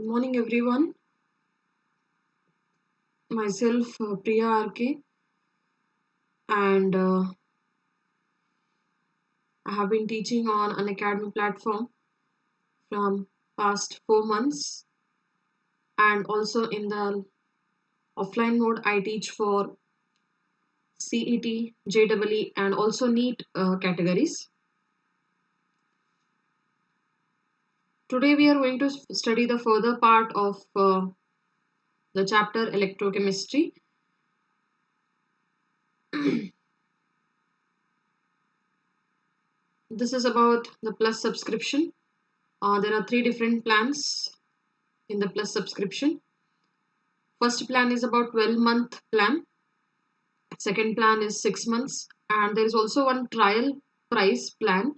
Good morning, everyone. Myself, Priya RK, and I have been teaching on Unacademy platform from past 4 months, and also in the offline mode, I teach for CET, JEE, and also NEET categories. Today, we are going to study the further part of the chapter electrochemistry. This is about the plus subscription. There are 3 different plans in the plus subscription. First plan is about 12-month plan. Second plan is 6 months. And there is also one trial price plan,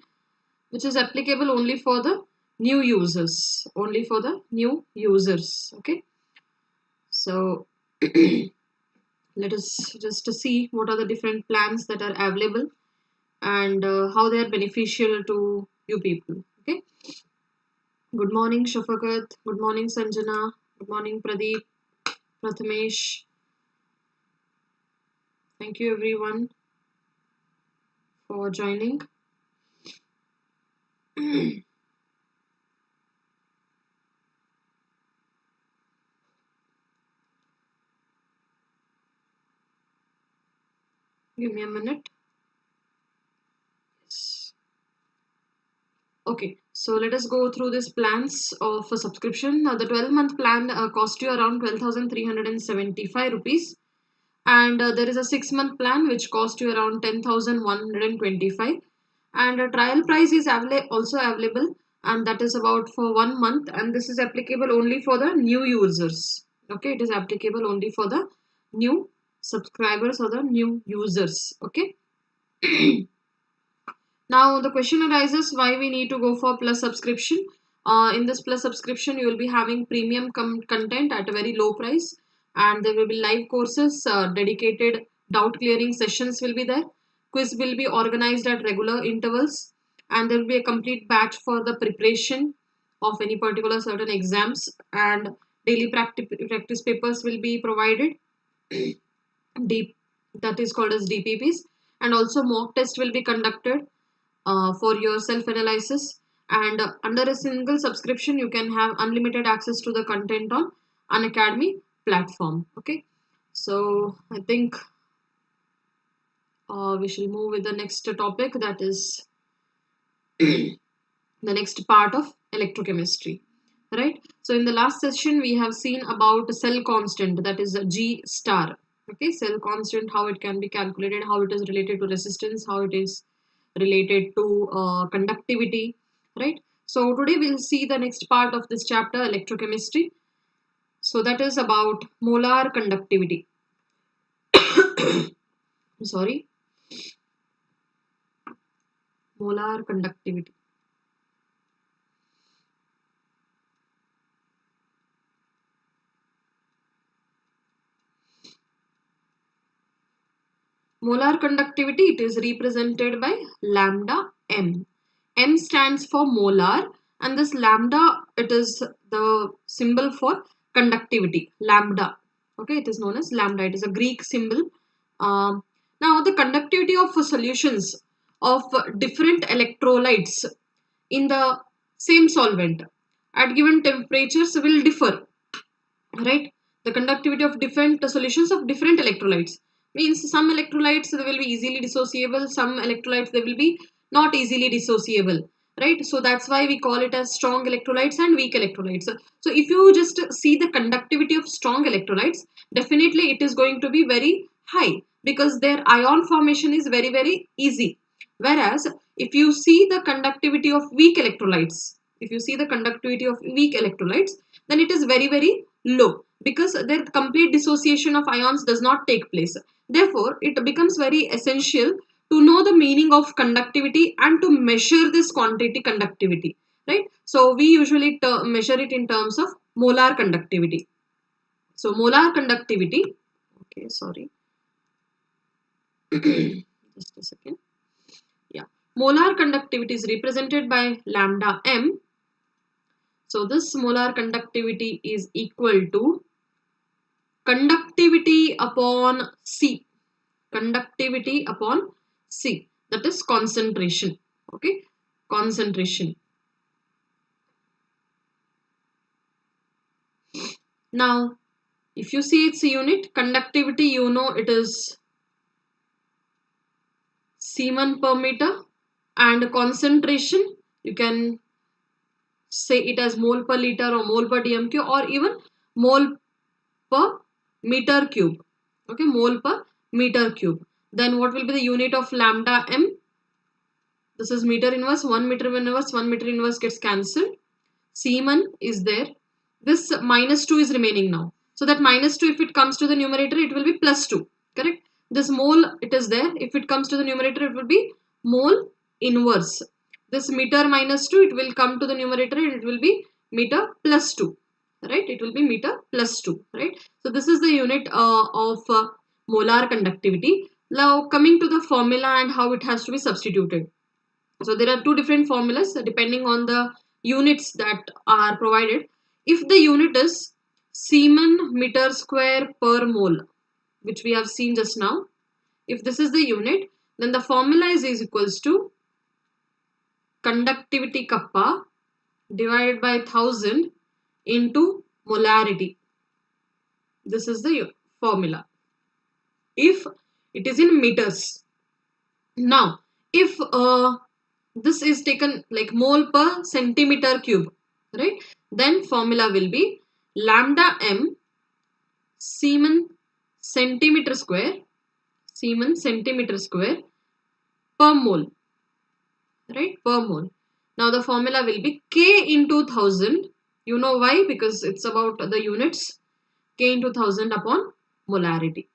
which is applicable only for the new users. Only for the new users. Okay. So let us just see what are the different plans that are available and how they are beneficial to you people. Okay. Good morning, Shafakat. Good morning, Sanjana. Good morning, Pradeep, Prathamesh. Thank you, everyone, for joining. Give me a minute. Yes. Okay, so let us go through these plans of a subscription. The 12-month plan cost you around 12,375 rupees. And there is a 6-month plan which cost you around 10,125. And a trial price is also available, and that is about for 1 month. And this is applicable only for the new users. Okay, it is applicable only for the new subscribers or the new users. Okay. Now the question arises why we need to go for plus subscription. In this plus subscription, you will be having premium content at a very low price, and there will be live courses, dedicated doubt clearing sessions will be there. Quiz will be organized at regular intervals, and there will be a complete batch for the preparation of any particular certain exams, and daily practice papers will be provided. Deep, that is called as DPPs, and also mock test will be conducted for your self-analysis. And under a single subscription, you can have unlimited access to the content on Unacademy platform. Okay, so I think we shall move with the next topic, that is the next part of electrochemistry. Right. So in the last session, we have seen about cell constant, that is G star. Okay, cell constant, how it can be calculated, how it is related to resistance, how it is related to conductivity, right? So today we'll see the next part of this chapter, electrochemistry. So that is about molar conductivity. Sorry, molar conductivity. Molar conductivity, it is represented by lambda m. M stands for molar, and this lambda, it is the symbol for conductivity, lambda. Okay, it is known as lambda. It is a Greek symbol. Now, the conductivity of solutions of different electrolytes in the same solvent at given temperatures will differ, right? The conductivity of different solutions of different electrolytes means some electrolytes they will be easily dissociable, some electrolytes they will be not easily dissociable, right? So that's why we call it as strong electrolytes and weak electrolytes. So if you just see the conductivity of strong electrolytes, definitely it is going to be very high because their ion formation is very, very easy. Whereas if you see the conductivity of weak electrolytes, then it is very, very low because their complete dissociation of ions does not take place. Therefore, it becomes very essential to know the meaning of conductivity and to measure this quantity conductivity, right? So we usually measure it in terms of molar conductivity. So molar conductivity, okay, sorry, just a second. Yeah, molar conductivity is represented by lambda m. So this molar conductivity is equal to conductivity upon C. Conductivity upon C. That is concentration. Okay. Concentration. Now, if you see its unit, conductivity, you know it is Siemens per meter, and concentration, you can say it as mole per liter or mole per dmq or even mole per meter cube. Okay, mole per meter cube. Then what will be the unit of lambda m? This is meter inverse, 1 meter inverse, 1 meter inverse gets cancelled. Siemens is there. This minus 2 is remaining now. So that minus 2, if it comes to the numerator, it will be plus 2. Correct? This mole, it is there. If it comes to the numerator, it will be mole inverse. This meter minus 2, it will come to the numerator and it will be meter plus 2. Right? It will be meter plus 2. Right? So this is the unit of molar conductivity. Now coming to the formula and how it has to be substituted. So there are two different formulas depending on the units that are provided. If the unit is Siemens meter square per mole, which we have seen just now, if this is the unit, then the formula is equals to conductivity kappa divided by 1000 into molarity. This is the formula. If it is in meters. Now, if this is taken like mole per centimeter cube, right? Then formula will be lambda m Siemens centimeter square per mole, right? Per mole. Now the formula will be K into 1000. You know why? Because it's about the units. K into 1000 upon molarity.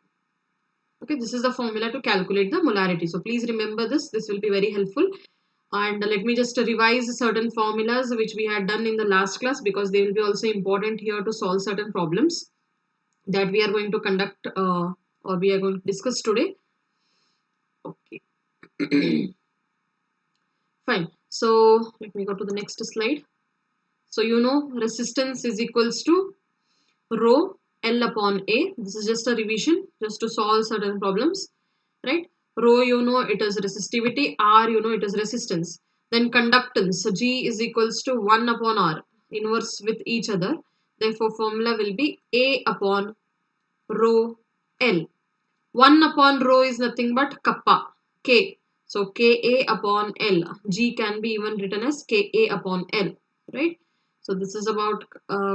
Okay, this is the formula to calculate the molarity. So please remember this. This will be very helpful. And let me just revise certain formulas which we had done in the last class, because they will be also important here to solve certain problems that we are going to conduct or we are going to discuss today. Okay. Fine. So let me go to the next slide. So you know resistance is equals to rho L upon A. This is just a revision just to solve certain problems, right? Rho, you know it is resistivity. R, you know it is resistance. Then conductance. So G is equals to 1 upon R, inverse with each other. Therefore formula will be A upon rho L. 1 upon rho is nothing but kappa, K. So Ka upon L. G can be even written as Ka upon L, right? So this is about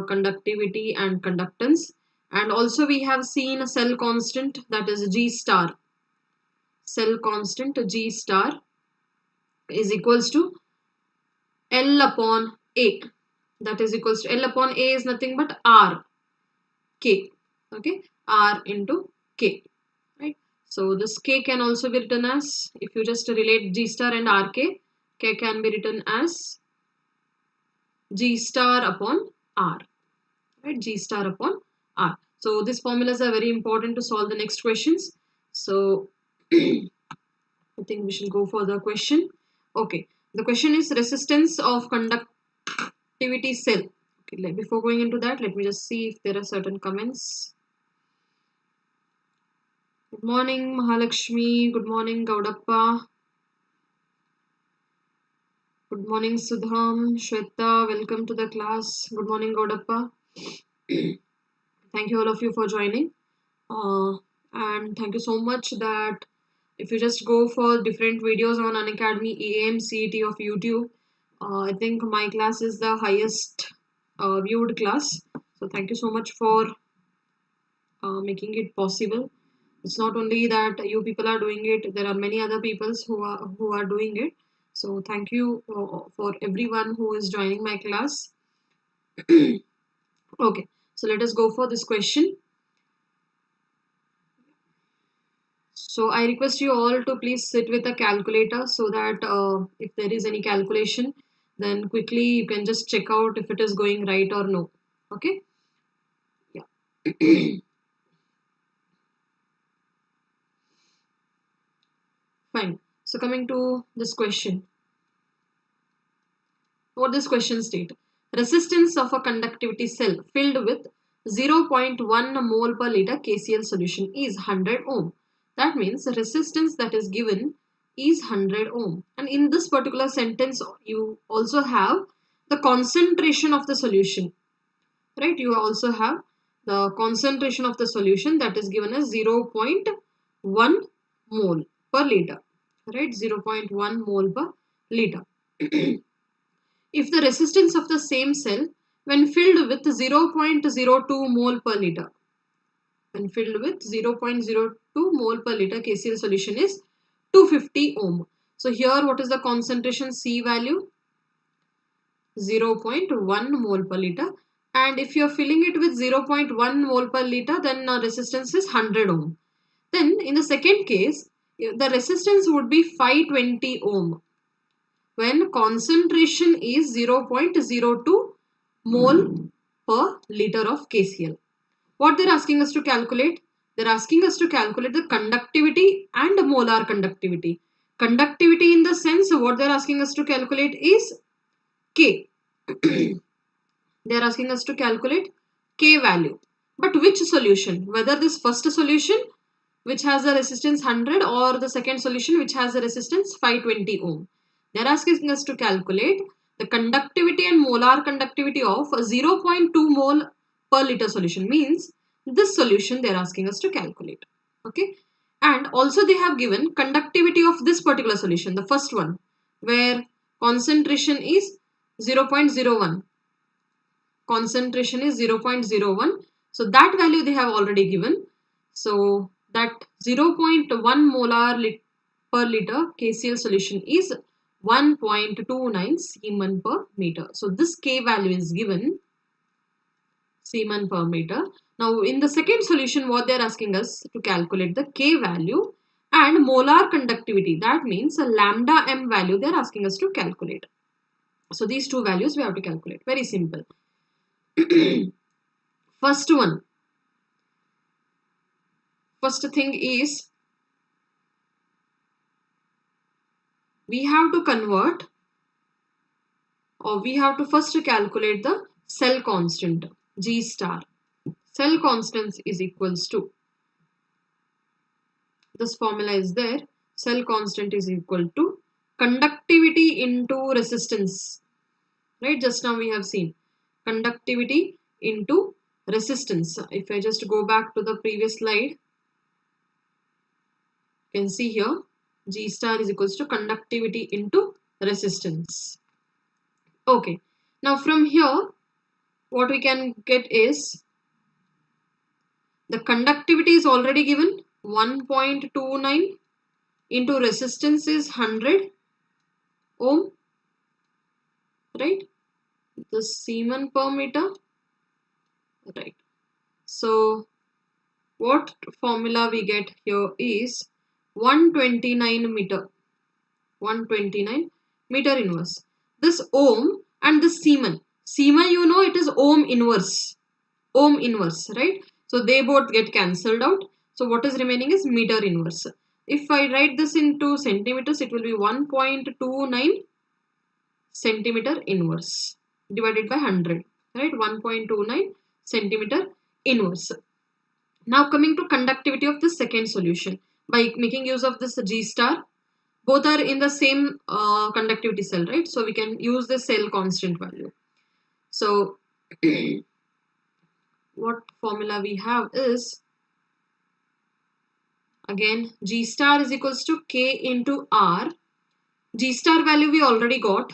conductivity and conductance. And also we have seen a cell constant, that is G star. Cell constant G star is equals to L upon A. That is equals to L upon A is nothing but R, K. Okay, R into K. Right. So this K can also be written as, if you just relate G star and RK, K can be written as G star upon R. Right, G star upon R. So these formulas are very important to solve the next questions. So I think we should go for the question. Okay, the question is resistance of conductivity cell. Okay, before going into that, let me just see if there are certain comments. Good morning, Mahalakshmi. Good morning, Gaudappa. Good morning, Sudham, Shweta. Welcome to the class. Good morning, Gaudappa. Thank you all of you for joining. And thank you so much that if you just go for different videos on Unacademy EAMCET of YouTube, I think my class is the highest viewed class. So thank you so much for making it possible. It's not only that you people are doing it, there are many other people who are doing it. So thank you for everyone who is joining my class. Okay, so let us go for this question. So I request you all to please sit with a calculator so that if there is any calculation, then quickly you can just check out if it is going right or no. Okay. Yeah. Fine. So coming to this question. What this question state? resistance of a conductivity cell filled with 0.1 mole per liter KCl solution is 100 ohm. That means the resistance that is given is 100 ohm. And in this particular sentence, you also have the concentration of the solution, right? You also have the concentration of the solution that is given as 0.1 mole per liter, right? 0.1 mole per liter. If the resistance of the same cell when filled with 0.02 mole per liter, when filled with 0.02 mole per liter KCl solution is 250 ohm. So here what is the concentration C value? 0.1 mole per liter. And if you are filling it with 0.1 mole per liter, then resistance is 100 ohm. Then in the second case, the resistance would be 520 ohm when concentration is 0.02 mole per liter of KCl. What they're asking us to calculate? They're asking us to calculate the conductivity and molar conductivity. Conductivity in the sense what they're asking us to calculate is K. They're asking us to calculate K value. But which solution? Whether this first solution which has a resistance 100 or the second solution which has a resistance 520 ohm. They're asking us to calculate the conductivity and molar conductivity of 0.2 mole per liter solution, means this solution they're asking us to calculate. Okay. And also they have given conductivity of this particular solution, the first one, where concentration is 0.01. Concentration is 0.01. So that value they have already given. So that 0.1 molar per liter KCl solution is 1.29 Siemens per meter. So this K value is given Siemens per meter. Now in the second solution what they are asking us to calculate the K value and molar conductivity. That means a lambda M value they are asking us to calculate. So these two values we have to calculate. Very simple. First thing is we have to convert, or we have to first calculate the cell constant G star. Cell constant is equals to, this formula is there, cell constant is equal to conductivity into resistance, right? Just now we have seen conductivity into resistance. If I just go back to the previous slide, you can see here G star is equals to conductivity into resistance. Okay, now from here what we can get is the conductivity is already given 1.29 into resistance is 100 ohm, right? The Siemens per meter, right? So what formula we get here is 129 meter, 129 meter inverse. This ohm and this Siemens, you know it is ohm inverse, right? So they both get cancelled out. So what is remaining is meter inverse. If I write this into centimeters, it will be 1.29 centimeter inverse divided by 100, right? 1.29 centimeter inverse. Now coming to conductivity of the second solution, by making use of this G star, both are in the same conductivity cell, right? So we can use the cell constant value. So what formula we have is, again, G star is equals to K into R. G star value we already got,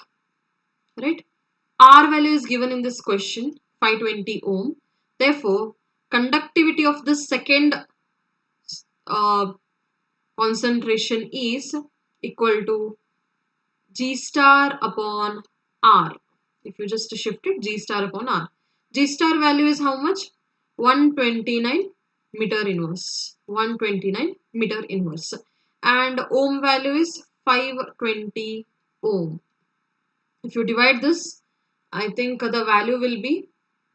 right? R value is given in this question, 520 ohm. Therefore, conductivity of the second concentration is equal to G star upon R. If you just shift it, G star upon R. G star value is how much? 129 meter inverse. 129 meter inverse. And ohm value is 520 ohm. If you divide this, I think the value will be,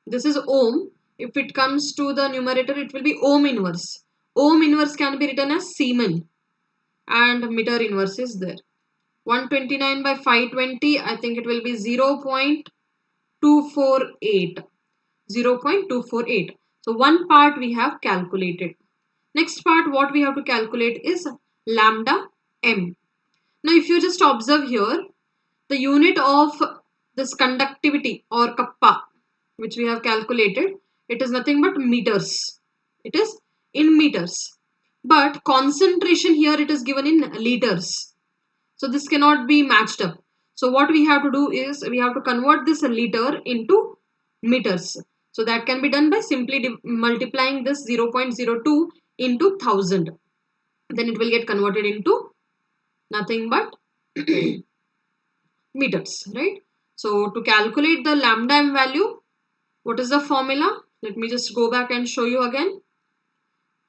this is ohm. If it comes to the numerator, it will be ohm inverse. Ohm inverse can be written as Siemens and meter inverse is there. 129 by 520, I think it will be 0.2 0.248. 0.248. So one part we have calculated. Next part what we have to calculate is lambda m. Now if you just observe here, the unit of this conductivity or kappa which we have calculated, it is nothing but meters. It is in meters. But concentration here it is given in liters. So this cannot be matched up. So what we have to do is we have to convert this liter into meters. So that can be done by simply multiplying this 0.02 into 1000. Then it will get converted into nothing but meters, right? So to calculate the lambda m value, what is the formula? Let me just go back and show you again.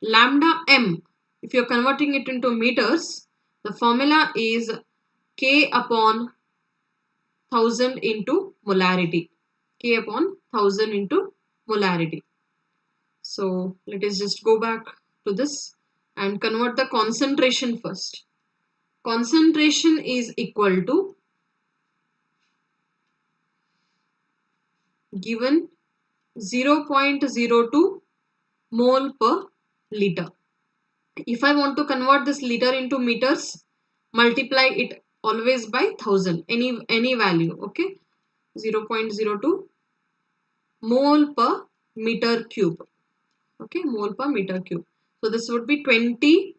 Lambda m, if you are converting it into meters, the formula is K upon 1000 into molarity. K upon 1000 into molarity. So let us just go back to this and convert the concentration first. Concentration is equal to given 0.02 mole per liter. If I want to convert this liter into meters, multiply it always by 1000, any value, okay? 0.02 mole per meter cube, okay? Mole per meter cube. So this would be 20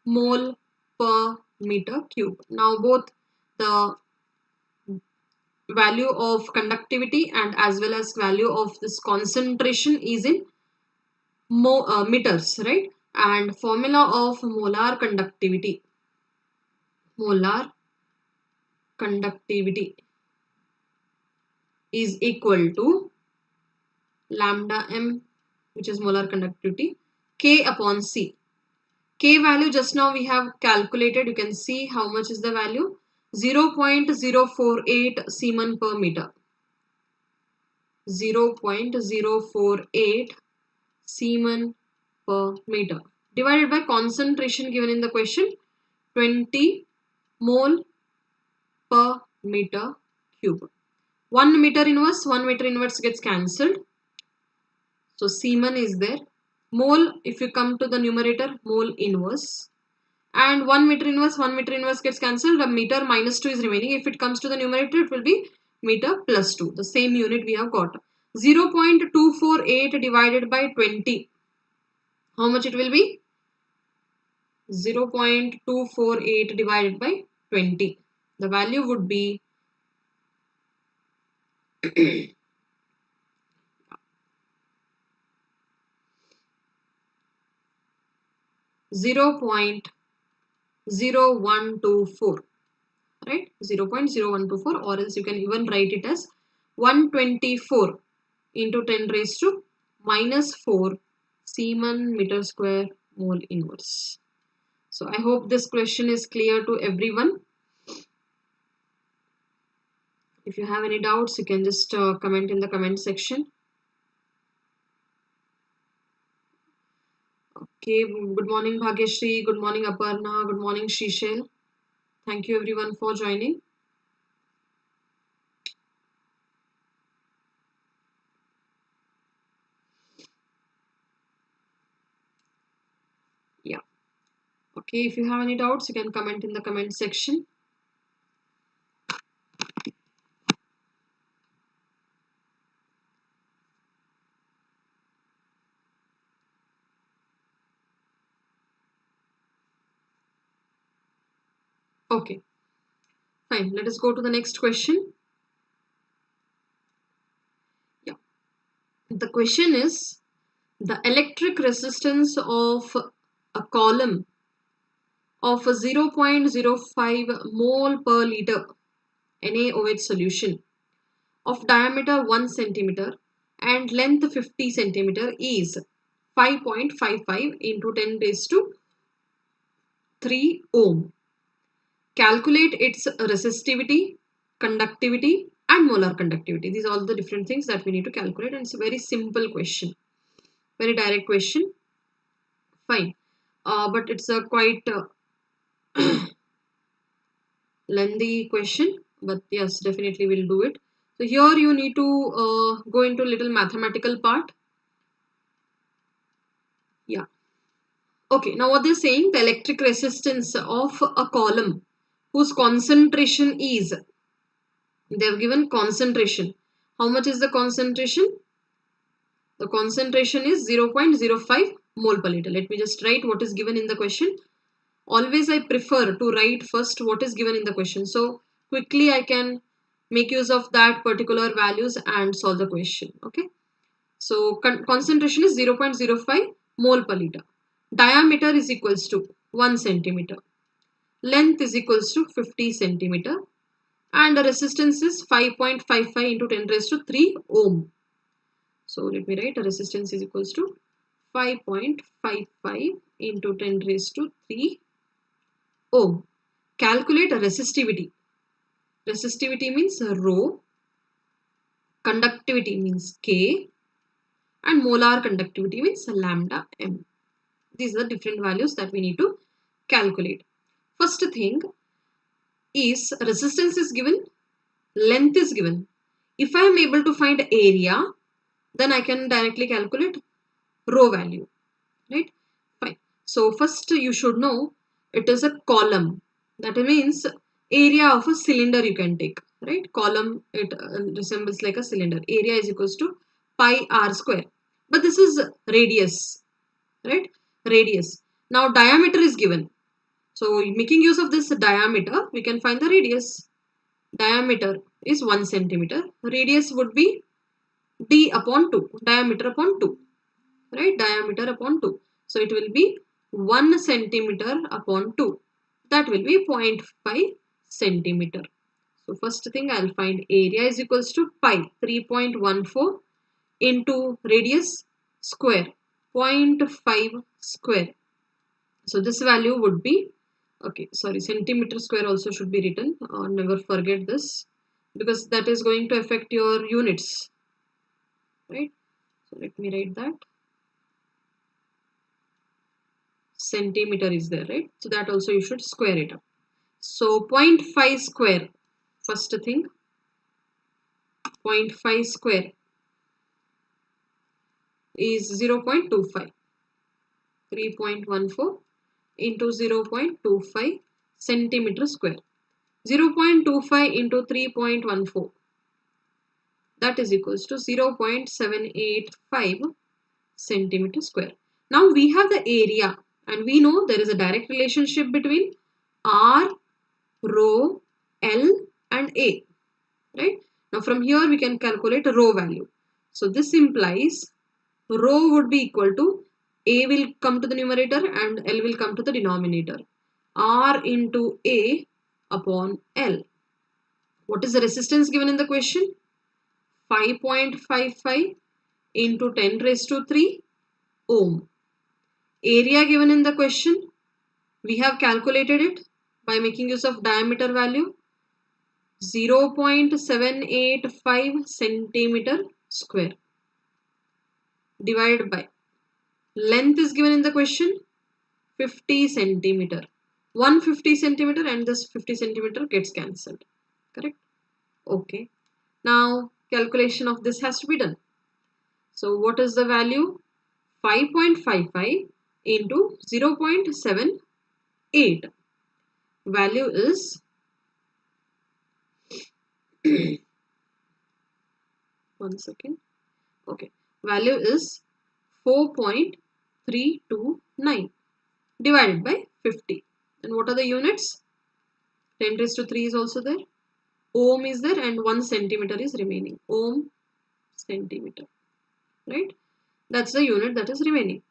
mole per meter cube. Now both the value of conductivity and as well as value of this concentration is in meters, right? And formula of molar conductivity is equal to lambda m, which is molar conductivity, K upon C. K value just now we have calculated. You can see how much is the value. 0.048 Siemens per meter. 0.048 Siemens per meter divided by concentration given in the question, 20 mole per meter cube. 1 meter inverse gets cancelled. So Siemens is there. Mole, if you come to the numerator, mole inverse. And 1 meter inverse gets cancelled. The meter minus 2 is remaining. If it comes to the numerator, it will be meter plus 2. The same unit we have got. 0.248 divided by 20. How much it will be? 0.248 divided by 20. The value would be 0.0124, right? 0.0124, or else you can even write it as 124 into 10 raised to minus 4 Siemens meter square mole inverse. So I hope this question is clear to everyone. If you have any doubts, you can just comment in the comment section. Okay, good morning Bhagyashri, good morning Aparna, good morning Shishel. Thank you everyone for joining. Yeah. Okay, if you have any doubts, you can comment in the comment section. Okay, fine. Let us go to the next question. Yeah. The question is, the electric resistance of a column of 0.05 mole per liter NaOH solution of diameter 1 centimeter and length 50 centimeter is 5.55 into 10 raised to 3 ohm. Calculate its resistivity, conductivity and molar conductivity. These are all the different things that we need to calculate, and it's a very simple question. Very direct question. Fine. But it's a quite lengthy question. But yes, definitely we'll do it. So here you need to go into little mathematical part. Yeah. Okay, now what they're saying, the electric resistance of a column whose concentration is, they've given concentration. How much is the concentration? The concentration is 0.05 mole per liter. Let me just write what is given in the question. Always I prefer to write first what is given in the question. So quickly I can make use of that particular values and solve the question. Okay. So concentration is 0.05 mole per liter. Diameter is equals to 1 centimeter. Length is equals to 50 centimeter. And the resistance is 5.55 into 10 raised to 3 ohm. So let me write, a resistance is equals to 5.55 into 10 raised to 3 ohm. Calculate a resistivity. Resistivity means rho. Conductivity means K. And molar conductivity means lambda M. These are the different values that we need to calculate. First thing is resistance is given, length is given. If I am able to find area, then I can directly calculate rho value, right? Fine. So first you should know it is a column. That means area of a cylinder you can take, right? Column, it resembles like a cylinder. Area is equals to pi r square. But this is radius, right? Radius. Now diameter is given. So making use of this diameter, we can find the radius. Diameter is 1 centimeter. Radius would be d upon 2. Diameter upon 2. Right? Diameter upon 2. So it will be 1 centimeter upon 2. That will be 0.5 centimeter. So first thing I'll find area is equals to pi 3.14 into radius square 0.5 square. So this value would be, okay, sorry, centimeter square also should be written. Never forget this because that is going to affect your units, right? So let me write that. Centimeter is there, right? So that also you should square it up. So 0.5 square, first thing, 0.5 square is 0.25. 3.14 into 0.25 centimeter square. 0.25 into 3.14, that is equals to 0.785 centimeter square. Now we have the area and we know there is a direct relationship between R, rho, L and A, right? Now from here we can calculate a rho value. So this implies rho would be equal to A will come to the numerator and L will come to the denominator. R into A upon L. What is the resistance given in the question? 5.55 into 10 raised to 3 ohm. Area given in the question, we have calculated it by making use of diameter value, 0.785 centimeter square, divided by length is given in the question, 50 centimeter. 150 centimeter and this 50 centimeter gets cancelled. Correct? Okay. Now calculation of this has to be done. So what is the value? 5.55 into 0.78. Value is 1 second. Okay. Value is 4.329 divided by 50. And what are the units? 10 raised to 3 is also there. Ohm is there and 1 centimeter is remaining. Ohm centimeter. Right? That's the unit that is remaining.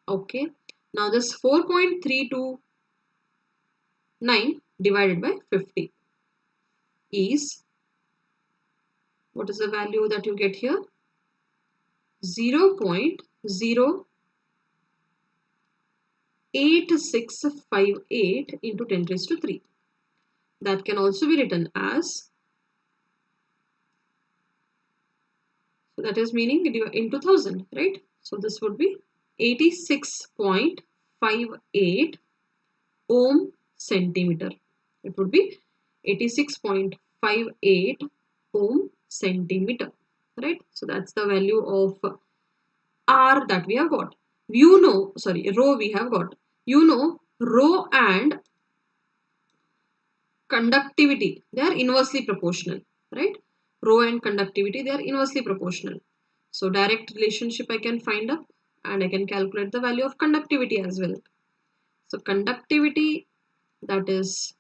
Okay. Now this 4.329 divided by 50 is, what is the value that you get here? 0.08658 into 10 raised to 3. That can also be written as, so that is meaning into 1000, right? So this would be 86.58 ohm centimeter. It would be 86.58 ohm centimeter, right? So that's the value of R that we have got. You know, sorry, rho we have got. You know, rho and conductivity, they are inversely proportional, right? Rho and conductivity, they are inversely proportional. So direct relationship I can find up and I can calculate the value of conductivity as well. So conductivity, that is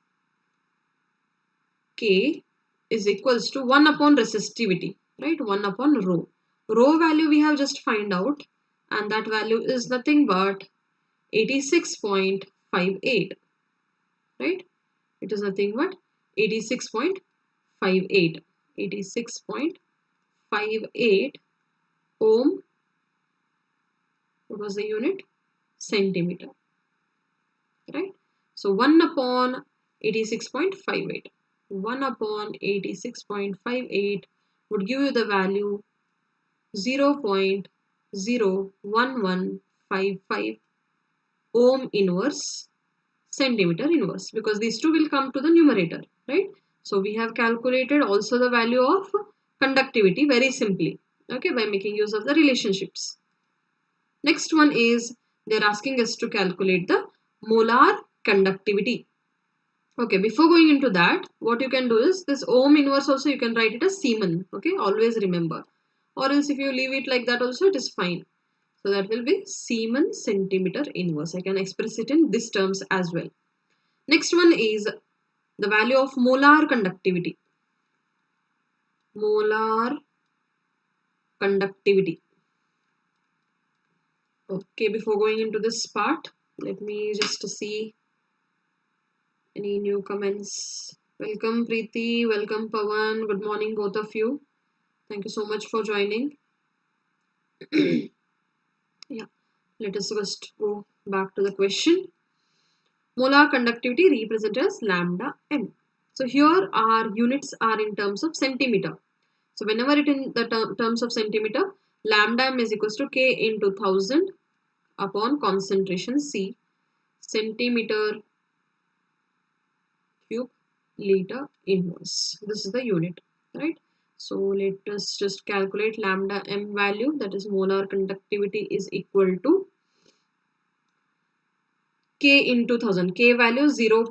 K, is equals to 1 upon resistivity, right? 1 upon rho. Rho value we have just find out, and that value is nothing but 86.58, right? It is nothing but 86.58. 86.58 ohm. What was the unit? Centimeter, right? So 1 upon 86.58. 1 upon 86.58 would give you the value 0.01155 ohm inverse centimeter inverse, because these two will come to the numerator, right? So we have calculated also the value of conductivity very simply, okay, by making use of the relationships. Next one is they're asking us to calculate the molar conductivity. Okay, before going into that, what you can do is this ohm inverse also you can write it as Siemens, okay, always remember, or else if you leave it like that also it is fine. So that will be Siemens centimeter inverse. I can express it in these terms as well. Next one is the value of molar conductivity. Molar conductivity. Okay, before going into this part, let me just see any new comments. Welcome Preeti, welcome Pawan, good morning both of you. Thank you so much for joining. Yeah, let us just go back to the question. Molar conductivity represented as lambda m. So here our units are in terms of centimeter. So whenever it in the terms of centimeter, lambda m is equals to K into 1000 upon concentration C, centimeter cube liter inverse. This is the unit, right? So let us just calculate lambda m value, that is molar conductivity is equal to K into 1000. K value 0.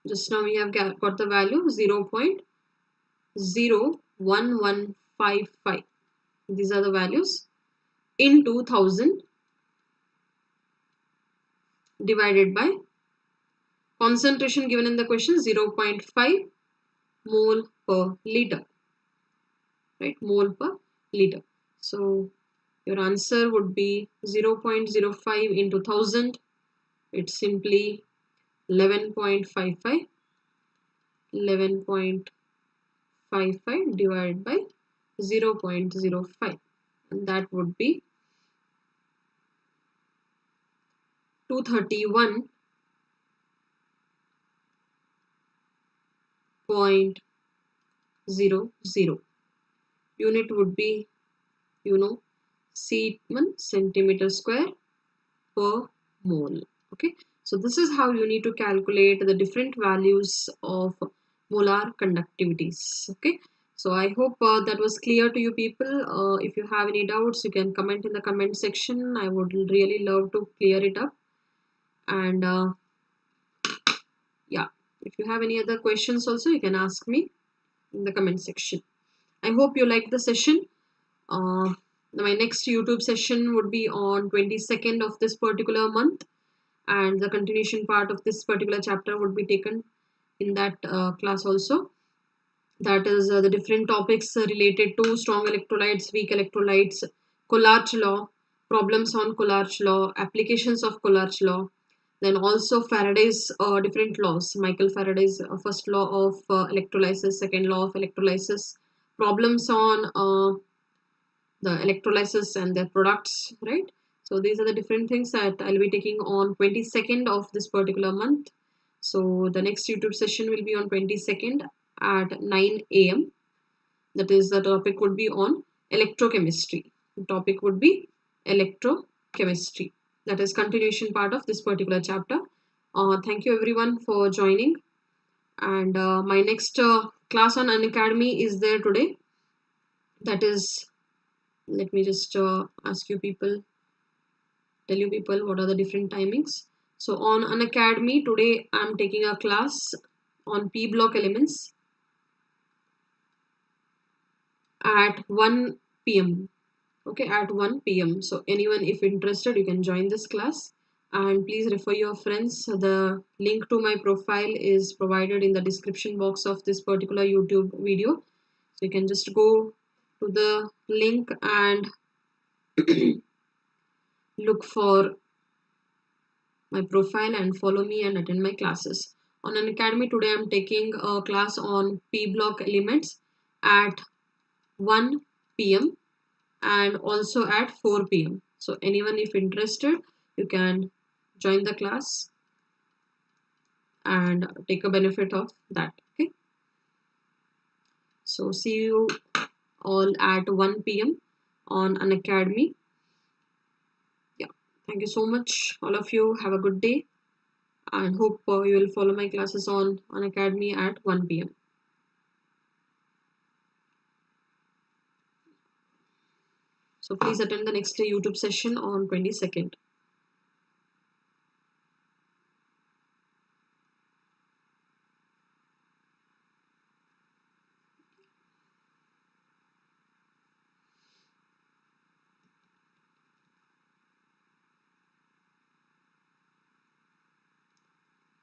Just now we have got the value 0.01155. These are the values into 1000 divided by concentration given in the question 0.5 mole per liter, right? Mole per liter. So your answer would be 0.05 into 1000. It's simply 11.55. 11.55 divided by 0.05, and that would be 231.00. Unit would be, you know, Siemens centimeter square per mole. Okay, so this is how you need to calculate the different values of molar conductivities. Okay, so I hope that was clear to you people. If you have any doubts, you can comment in the comment section. I would really love to clear it up. And yeah, if you have any other questions also, you can ask me in the comment section. I hope you liked the session. My next YouTube session would be on 22nd of this particular month, and the continuation part of this particular chapter would be taken in that class also. That is the different topics related to strong electrolytes, weak electrolytes, Collard's law, problems on Collard's law, applications of Collard's law, then also Faraday's different laws, Michael Faraday's first law of electrolysis, second law of electrolysis, problems on the electrolysis and their products, right? So these are the different things that I'll be taking on 22nd of this particular month. So the next YouTube session will be on 22nd at 9 AM. That is, the topic would be on electrochemistry. The topic would be electrochemistry. That is continuation part of this particular chapter. Thank you everyone for joining. And my next class on Unacademy is there today. That is, let me just ask you people, tell you people what are the different timings. So on Unacademy, today I'm taking a class on P block elements at 1 p.m. Okay, at 1 p.m. So anyone if interested, you can join this class, and please refer your friends. The link to my profile is provided in the description box of this particular YouTube video. So you can just go to the link and look for my profile and follow me and attend my classes. On Unacademy, today I'm taking a class on P block elements at 1 p.m. and also at 4 p.m. So anyone if interested, you can join the class and take a benefit of that. Okay. So see you all at 1 p.m. on Unacademy. Yeah. Thank you so much. All of you have a good day and hope you will follow my classes on Unacademy at 1 p.m. So please attend the next YouTube session on 22nd.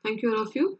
Thank you all of you.